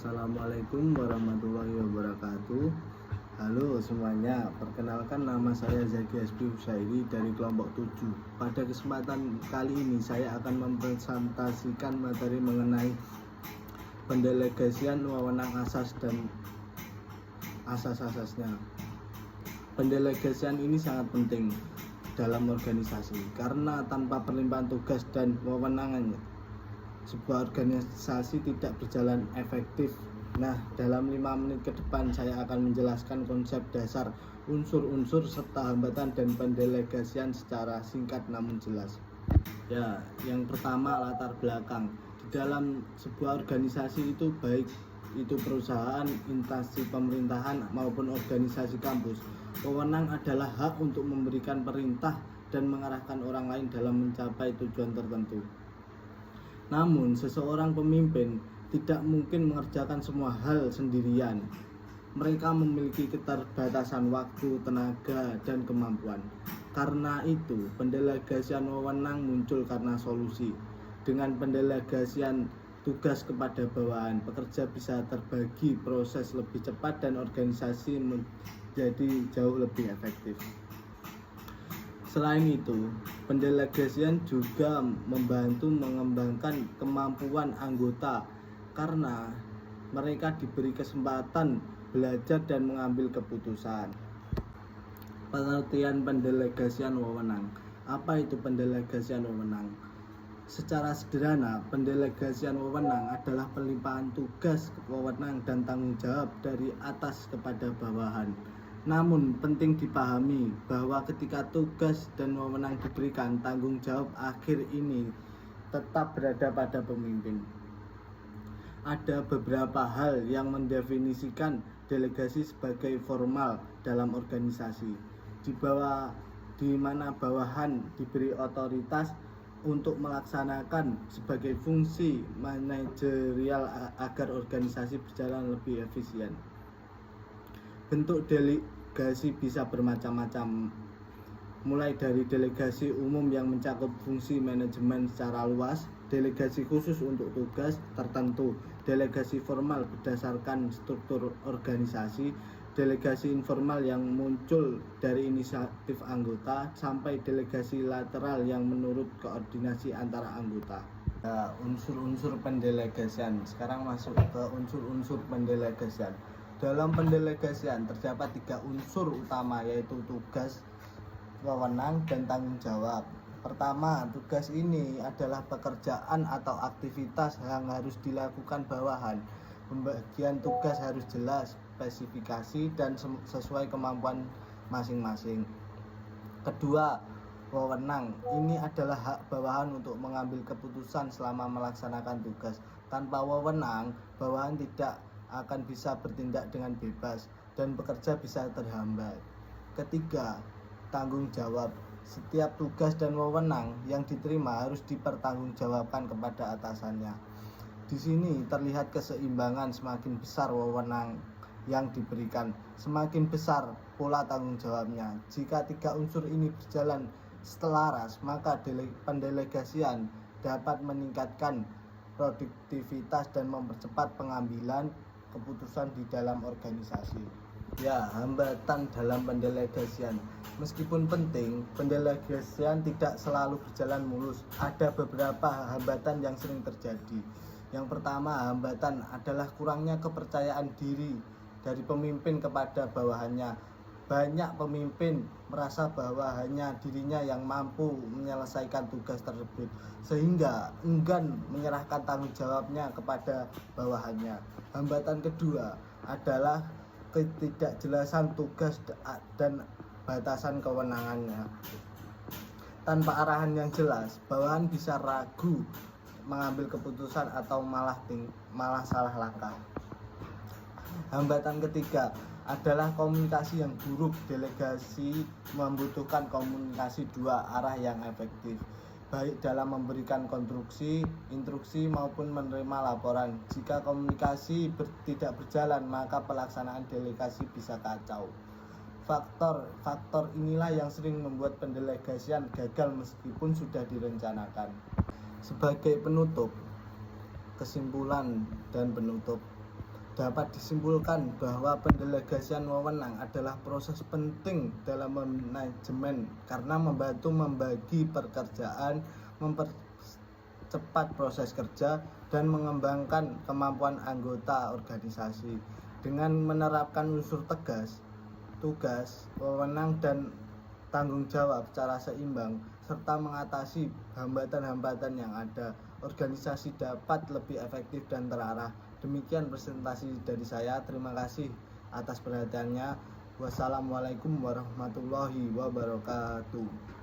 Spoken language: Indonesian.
Assalamualaikum warahmatullahi wabarakatuh. Halo semuanya, perkenalkan nama saya Zaki Hasbi Husairi dari kelompok 7. Pada kesempatan kali ini saya akan mempresentasikan materi mengenai pendelegasian wewenang asas dan asas-asasnya. Pendelegasian ini sangat penting dalam organisasi karena tanpa perlimpahan tugas dan wewenang sebuah organisasi tidak berjalan efektif. Nah, dalam 5 menit ke depan saya akan menjelaskan konsep dasar, unsur-unsur serta hambatan dan pendelegasian secara singkat namun jelas. Ya, yang pertama latar belakang. Di dalam sebuah organisasi itu baik itu perusahaan, instansi pemerintahan maupun organisasi kampus, wewenang adalah hak untuk memberikan perintah dan mengarahkan orang lain dalam mencapai tujuan tertentu. Namun, seseorang pemimpin tidak mungkin mengerjakan semua hal sendirian. Mereka memiliki keterbatasan waktu, tenaga, dan kemampuan. Karena itu, pendelegasian wewenang muncul karena solusi. Dengan pendelegasian tugas kepada bawahan, pekerja bisa terbagi, proses lebih cepat, dan organisasi menjadi jauh lebih efektif. Selain itu, pendelegasian juga membantu mengembangkan kemampuan anggota karena mereka diberi kesempatan belajar dan mengambil keputusan. Pengertian pendelegasian wewenang. Apa itu pendelegasian wewenang? Secara sederhana, pendelegasian wewenang adalah pelimpahan tugas, wewenang, dan tanggung jawab dari atas kepada bawahan. Namun penting dipahami bahwa ketika tugas dan wewenang diberikan, tanggung jawab akhir ini tetap berada pada pemimpin. Ada beberapa hal yang mendefinisikan delegasi sebagai formal dalam organisasi, di mana bawahan diberi otoritas untuk melaksanakan sebagai fungsi manajerial agar organisasi berjalan lebih efisien. Bentuk delegasi bisa bermacam-macam, mulai dari delegasi umum yang mencakup fungsi manajemen secara luas, delegasi khusus untuk tugas tertentu, delegasi formal berdasarkan struktur organisasi, delegasi informal yang muncul dari inisiatif anggota, sampai delegasi lateral yang menurut koordinasi antara anggota. Nah, unsur-unsur pendelegasian. Sekarang masuk ke unsur-unsur pendelegasian. Dalam pendelegasian terdapat 3 unsur utama, yaitu tugas, wewenang, dan tanggung jawab. Pertama, tugas ini adalah pekerjaan atau aktivitas yang harus dilakukan bawahan. Pembagian tugas harus jelas, spesifikasi, dan sesuai kemampuan masing-masing. Kedua, wewenang. Ini adalah hak bawahan untuk mengambil keputusan selama melaksanakan tugas. Tanpa wewenang, bawahan tidak akan bisa bertindak dengan bebas dan bekerja bisa terhambat. Ketiga, tanggung jawab. Setiap tugas dan wewenang yang diterima harus dipertanggungjawabkan kepada atasannya. Di sini terlihat keseimbangan, semakin besar wewenang yang diberikan, semakin besar pola tanggung jawabnya. Jika 3 unsur ini berjalan selaras, maka pendelegasian dapat meningkatkan produktivitas dan mempercepat pengambilan keputusan di dalam organisasi. Ya, hambatan dalam pendelegasian. Meskipun penting, pendelegasian tidak selalu berjalan mulus. Ada beberapa hambatan yang sering terjadi. Yang pertama, hambatan adalah kurangnya kepercayaan diri dari pemimpin kepada bawahannya. Banyak pemimpin merasa bahwa hanya dirinya yang mampu menyelesaikan tugas tersebut, sehingga enggan menyerahkan tanggung jawabnya kepada bawahannya. Hambatan kedua adalah ketidakjelasan tugas dan batasan kewenangannya. Tanpa arahan yang jelas, bawahan bisa ragu mengambil keputusan atau malah salah langkah. Hambatan ketiga adalah komunikasi yang buruk. Delegasi membutuhkan komunikasi 2 arah yang efektif, baik dalam memberikan instruksi maupun menerima laporan. Jika komunikasi tidak berjalan, maka pelaksanaan delegasi bisa kacau. Faktor inilah yang sering membuat pendelegasian gagal meskipun sudah direncanakan. Sebagai penutup, kesimpulan dan penutup, dapat disimpulkan bahwa pendelegasian wewenang adalah proses penting dalam manajemen karena membantu membagi pekerjaan, mempercepat proses kerja, dan mengembangkan kemampuan anggota organisasi. Dengan menerapkan unsur tegas, tugas, wewenang, dan tanggung jawab secara seimbang, serta mengatasi hambatan-hambatan yang ada, organisasi dapat lebih efektif dan terarah. Demikian presentasi dari saya. Terima kasih atas perhatiannya. Wassalamualaikum warahmatullahi wabarakatuh.